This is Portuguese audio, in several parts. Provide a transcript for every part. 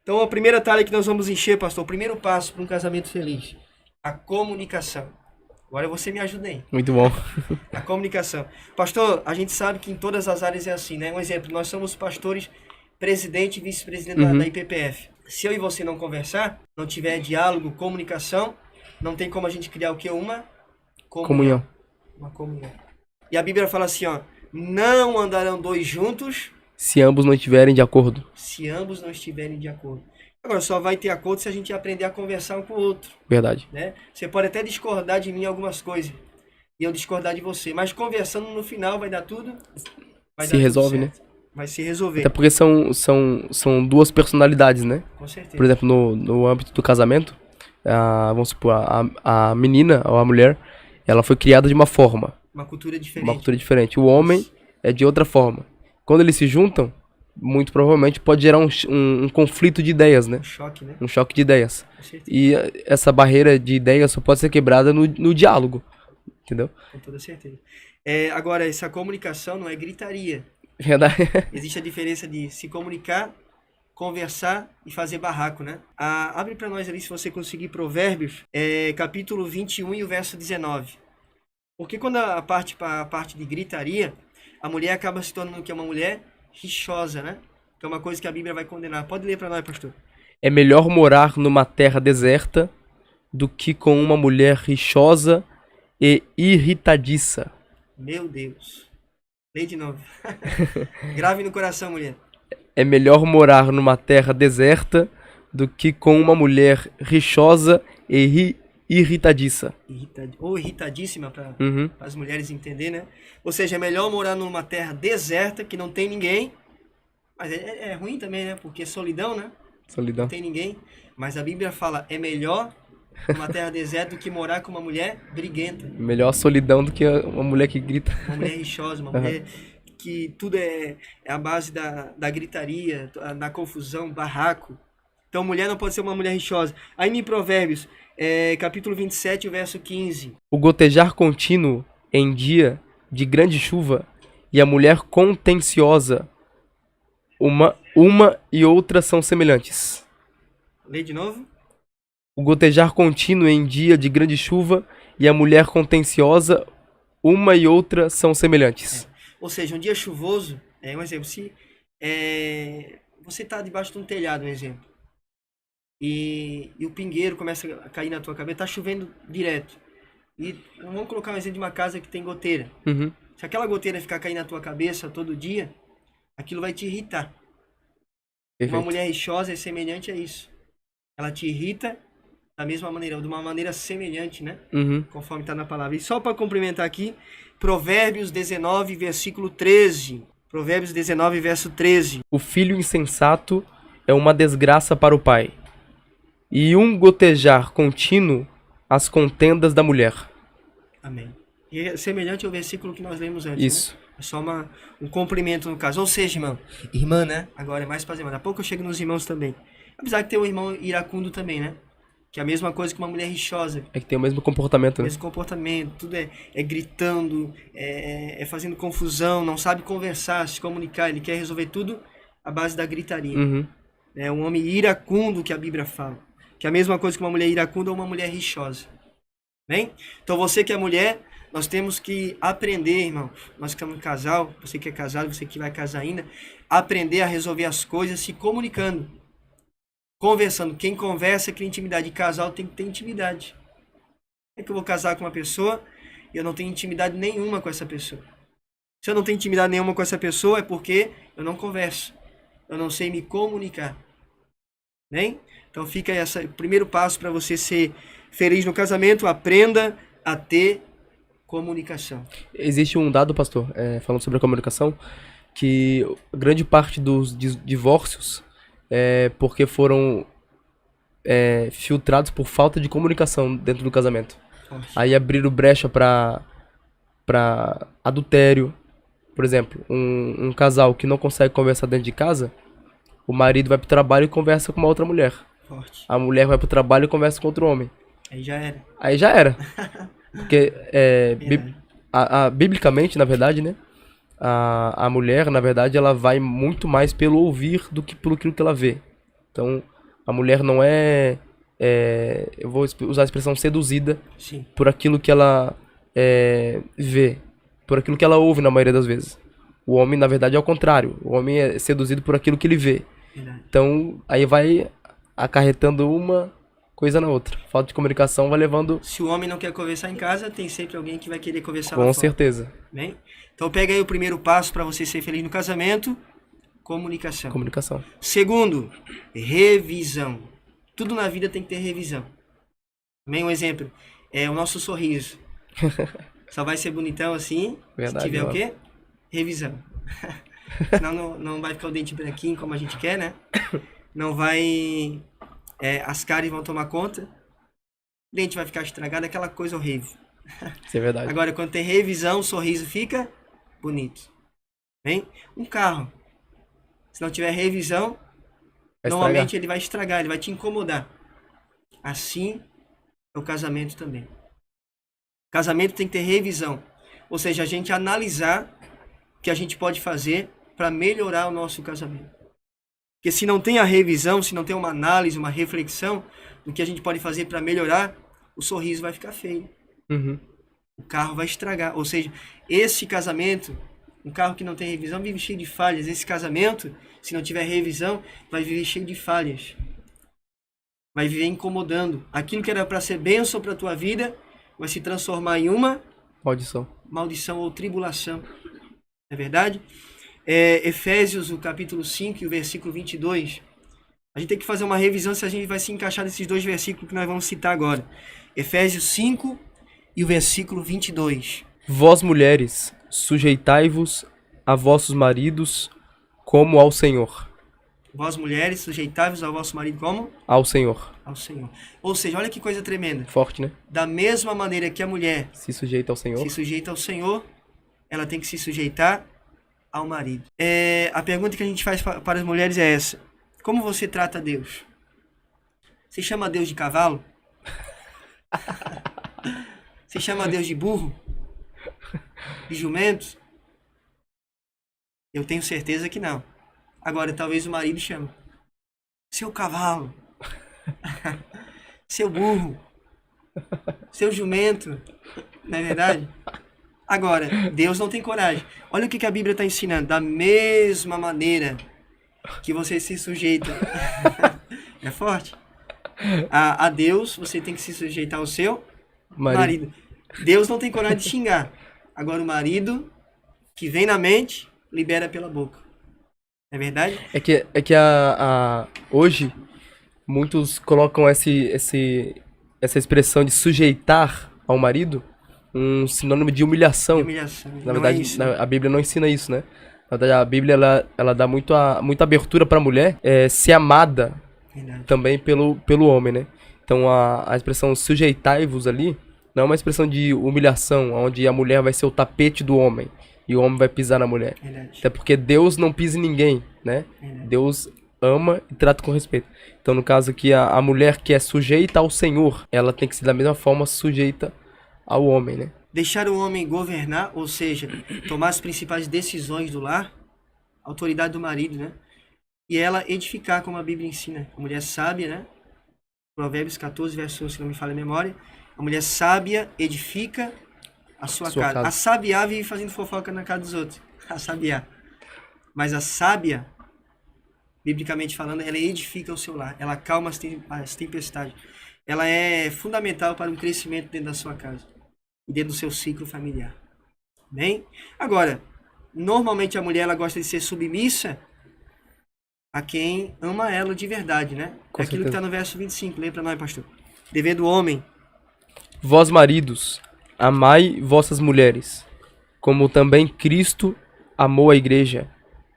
Então, a primeira talha que nós vamos encher, pastor, o primeiro passo para um casamento feliz, a comunicação. Agora você me ajuda aí. Muito bom. A comunicação. Pastor, a gente sabe que em todas as áreas é assim, né? Um exemplo, nós somos pastores, presidente e vice-presidente da IPPF. Se eu e você não conversar, não tiver diálogo, comunicação, não tem como a gente criar o quê? Uma Comunhão. Uma comunhão. E a Bíblia fala assim, ó, não andarão dois juntos Se ambos não estiverem de acordo. se ambos não estiverem de acordo. Agora, só vai ter acordo se a gente aprender a conversar um com o outro, Verdade. né? Você pode até discordar de mim em algumas coisas, e eu discordar de você, mas conversando no final vai dar tudo, vai Se dar tudo resolve, né? certo. Vai se resolver, Até porque são duas personalidades, né? com certeza. Por exemplo, no âmbito do casamento, vamos supor, a menina ou a mulher, ela foi criada de uma forma, Uma cultura diferente. uma cultura diferente. O homem é de outra forma. Quando eles se juntam, muito provavelmente pode gerar um conflito de ideias, né? Um choque, né? Um choque de ideias. Com certeza, E essa barreira de ideias só pode ser quebrada no diálogo, entendeu? com toda certeza. Agora, essa comunicação não é gritaria. Verdade. Existe a diferença de se comunicar, conversar e fazer barraco, né? Abre para nós ali, se você conseguir, Provérbios, capítulo 21 e o verso 19. Porque quando a parte de gritaria, a mulher acaba se tornando que é uma mulher rixosa, né? Que é uma coisa que a Bíblia vai condenar. Pode ler para nós, pastor. É melhor morar numa terra deserta do que com uma mulher rixosa e irritadiça. Meu Deus. Lê de novo. Grave no coração, mulher. É melhor morar numa terra deserta do que com uma mulher rixosa e irritadiça. Ou irritadíssima para Uhum. as mulheres entenderem, né? Ou seja, é melhor morar numa terra deserta que não tem ninguém. Mas é ruim também, né? Porque é solidão, né? Solidão. Não tem ninguém. Mas a Bíblia fala, é melhor numa terra deserta do que morar com uma mulher briguenta. Melhor solidão do que uma mulher que grita. Uma mulher rixosa, uma mulher que tudo é a base da gritaria, da confusão, barraco. Então, mulher não pode ser uma mulher rixosa. Aí em Provérbios, capítulo 27, verso 15. O gotejar contínuo em dia de grande chuva e a mulher contenciosa, uma e outra são semelhantes. Lê de novo. O gotejar contínuo em dia de grande chuva e a mulher contenciosa, uma e outra são semelhantes. Ou seja, um dia chuvoso, um exemplo, se você está debaixo de um telhado, um exemplo, e o pingueiro começa a cair na tua cabeça, está chovendo direto. E vamos colocar um exemplo de uma casa que tem goteira. Uhum. Se aquela goteira ficar caindo na tua cabeça todo dia, aquilo vai te irritar. Perfeito. Uma mulher rixosa é semelhante a isso. Ela te irrita da mesma maneira, de uma maneira semelhante, né? Uhum. Conforme está na palavra. E só para complementar aqui, Provérbios 19, versículo 13. Provérbios 19, verso 13. O filho insensato é uma desgraça para o pai, e um gotejar contínuo as contendas da mulher. Amém. E é semelhante ao versículo que nós lemos antes. Isso. Né? É só um complemento no caso. Ou seja, irmã, né? Agora é mais para irmã. Daqui a pouco eu chego nos irmãos também. Apesar de ter um irmão iracundo também, né? Que é a mesma coisa que uma mulher rixosa. É que tem o mesmo comportamento, né? Esse comportamento, tudo é gritando, fazendo confusão, não sabe conversar, se comunicar, ele quer resolver tudo à base da gritaria. Uhum. É um homem iracundo que a Bíblia fala. Que é a mesma coisa que uma mulher iracunda ou uma mulher rixosa. Bem? Então você que é mulher, nós temos que aprender, irmão. Nós que estamos em casal, você que é casado, você que vai casar ainda, aprender a resolver as coisas se comunicando. Conversando. Quem conversa cria intimidade. E casal tem que ter intimidade. É que eu vou casar com uma pessoa e eu não tenho intimidade nenhuma com essa pessoa. Se eu não tenho intimidade nenhuma com essa pessoa é porque eu não converso. Eu não sei me comunicar. Bem? Então fica esse primeiro passo para você ser feliz no casamento. Aprenda a ter comunicação. Existe um dado, pastor, falando sobre a comunicação, que grande parte dos divórcios porque foram filtrados por falta de comunicação dentro do casamento. Aí abriram brecha para adultério. Por exemplo, um casal que não consegue conversar dentro de casa, o marido vai pro trabalho e conversa com uma outra mulher. Forte. A mulher vai pro trabalho e conversa com outro homem. Aí já era. Aí já era. Porque biblicamente, na verdade, né? A mulher, na verdade, ela vai muito mais pelo ouvir do que pelo aquilo que ela vê. Então, A mulher não eu vou usar a expressão seduzida Sim. por aquilo que ela vê, por aquilo que ela ouve na maioria das vezes. O homem, na verdade, é o contrário. O homem é seduzido por aquilo que ele vê. Verdade. Então, aí vai acarretando uma coisa na outra. Falta de comunicação vai levando, Se o homem não quer conversar em casa, tem sempre alguém que vai querer conversar lá com fora. certeza, Bem? Então pega aí o primeiro passo para você ser feliz no casamento, comunicação. comunicação. Segundo, revisão. Tudo na vida tem que ter revisão. Também um exemplo é o nosso sorriso. Só vai ser bonitão assim, Verdade, se tiver o ó. quê? Revisão. Senão não vai ficar o dente branquinho como a gente quer, né? Não vai... as cáries vão tomar conta. O dente vai ficar estragado, aquela coisa horrível. Isso é verdade. Agora, quando tem revisão, o sorriso fica bonito. Bem? Um carro. Se não tiver revisão, Vai normalmente estragar. ele vai estragar, ele vai te incomodar. Assim é o casamento também. O casamento tem que ter revisão. Ou seja, a gente analisar o que a gente pode fazer para melhorar o nosso casamento. Porque se não tem a revisão, se não tem uma análise, uma reflexão do que a gente pode fazer para melhorar, o sorriso vai ficar feio. Uhum. O carro vai estragar. Ou seja, esse casamento, um carro que não tem revisão, vive cheio de falhas. Esse casamento, se não tiver revisão, vai viver cheio de falhas. Vai viver incomodando. Aquilo que era para ser bênção para a tua vida, vai se transformar em uma Maldição. maldição ou tribulação. Não é verdade? Efésios, o capítulo 5 e o versículo 22. A gente tem que fazer uma revisão se a gente vai se encaixar nesses dois versículos que nós vamos citar agora. Efésios 5 e o versículo 22. Vós, mulheres, sujeitai-vos a vossos maridos como ao Senhor. Vós, mulheres, sujeitai-vos ao vosso marido como? Ao Senhor. Ao Senhor. Ou seja, olha que coisa tremenda. Forte, né? Da mesma maneira que a mulher Se sujeita ao Senhor. se sujeita ao Senhor, ela tem que se sujeitar ao marido. A pergunta que a gente faz para as mulheres é essa. Como você trata Deus? Você chama Deus de cavalo? Você chama Deus de burro? De jumento? Eu tenho certeza que não. Agora, talvez o marido chame. Seu cavalo. Seu burro. Seu jumento. Não é verdade? Agora, Deus não tem coragem. Olha o que a Bíblia está ensinando. Da mesma maneira que você se sujeita. É forte? A Deus, você tem que se sujeitar ao seu marido. Deus não tem coragem de xingar. Agora, o marido, que vem na mente, libera pela boca. É verdade? É que hoje muitos colocam essa expressão de sujeitar ao marido um sinônimo de humilhação. Humilhação. Na Não verdade, é isso. a Bíblia não ensina isso, né? Na verdade, a Bíblia ela dá muita abertura para a mulher ser amada Verdade. também pelo homem, né? Então a expressão sujeitai-vos ali não é uma expressão de humilhação, onde a mulher vai ser o tapete do homem e o homem vai pisar na mulher. Verdade. Até porque Deus não pisa em ninguém, né? Verdade. Deus ama e trata com respeito. Então, no caso aqui, a mulher que é sujeita ao Senhor, ela tem que ser da mesma forma sujeita ao homem, né? Deixar o homem governar, ou seja, tomar as principais decisões do lar, autoridade do marido, né? E ela edificar, como a Bíblia ensina. A mulher sábia, né? Provérbios 14, verso 1, se não me falha a memória. A mulher sábia edifica a sua casa. A sabiá vive fazendo fofoca na casa dos outros. A sabiá. Mas a sábia, biblicamente falando, ela edifica o seu lar. Ela acalma as tempestades. Ela é fundamental para o crescimento dentro da sua casa. E dentro do seu ciclo familiar. Bem? Agora, normalmente a mulher ela gosta de ser submissa a quem ama ela de verdade, né? Com É aquilo que certeza. está no verso 25. Lê para nós, pastor. Dever do homem. Vós, maridos, amai vossas mulheres, como também Cristo amou a igreja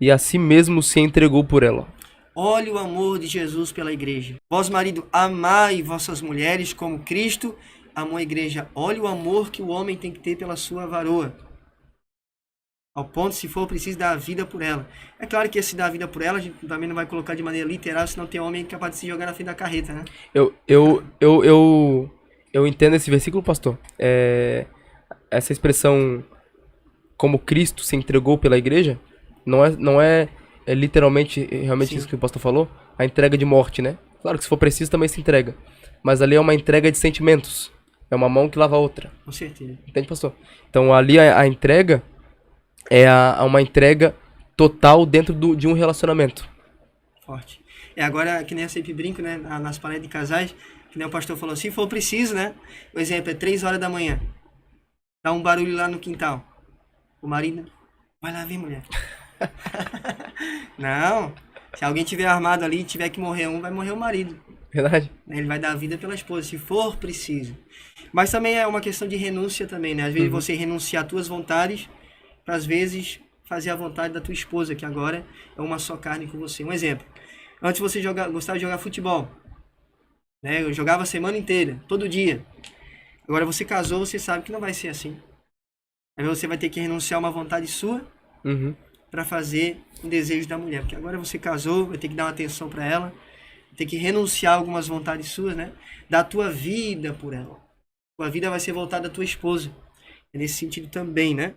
e a si mesmo se entregou por ela. Olhe o amor de Jesus pela igreja. Vós, marido, amai vossas mulheres como Cristo amou a igreja. Olhe o amor que o homem tem que ter pela sua varoa. Ao ponto, se for preciso, dar a vida por ela. É claro que esse dar a vida por ela, a gente também não vai colocar de maneira literal, senão tem homem capaz de se jogar na frente da carreta, né? Eu entendo esse versículo, pastor. Essa expressão como Cristo se entregou pela igreja não é literalmente realmente Sim. isso que o pastor falou, a entrega de morte, né? Claro que se for preciso também se entrega. Mas ali é uma entrega de sentimentos. É uma mão que lava a outra. Com certeza. Entende, pastor? Então ali a entrega é uma entrega total dentro de um relacionamento. Forte. Agora, que nem eu sempre brinco, né? Nas palestras de casais, que nem o pastor falou, se for preciso, né? O exemplo é 3 horas da manhã. Dá um barulho lá no quintal. O marido, vai lá ver, mulher. Não. Se alguém tiver armado ali e tiver que morrer vai morrer o marido. Verdade? Ele vai dar a vida pela esposa, se for preciso. Mas também é uma questão de renúncia também, né? Às vezes você renunciar às tuas vontades, para às vezes fazer a vontade da tua esposa, que agora é uma só carne com você. Um exemplo. Antes você gostava de jogar futebol. Né? Eu jogava a semana inteira, todo dia. Agora você casou, você sabe que não vai ser assim. Aí você vai ter que renunciar a uma vontade sua Uhum. para fazer o desejo da mulher. Porque agora você casou, vai ter que dar uma atenção para ela, vai ter que renunciar a algumas vontades suas, né? Da tua vida por ela. Tua vida vai ser voltada à tua esposa. É nesse sentido também, né?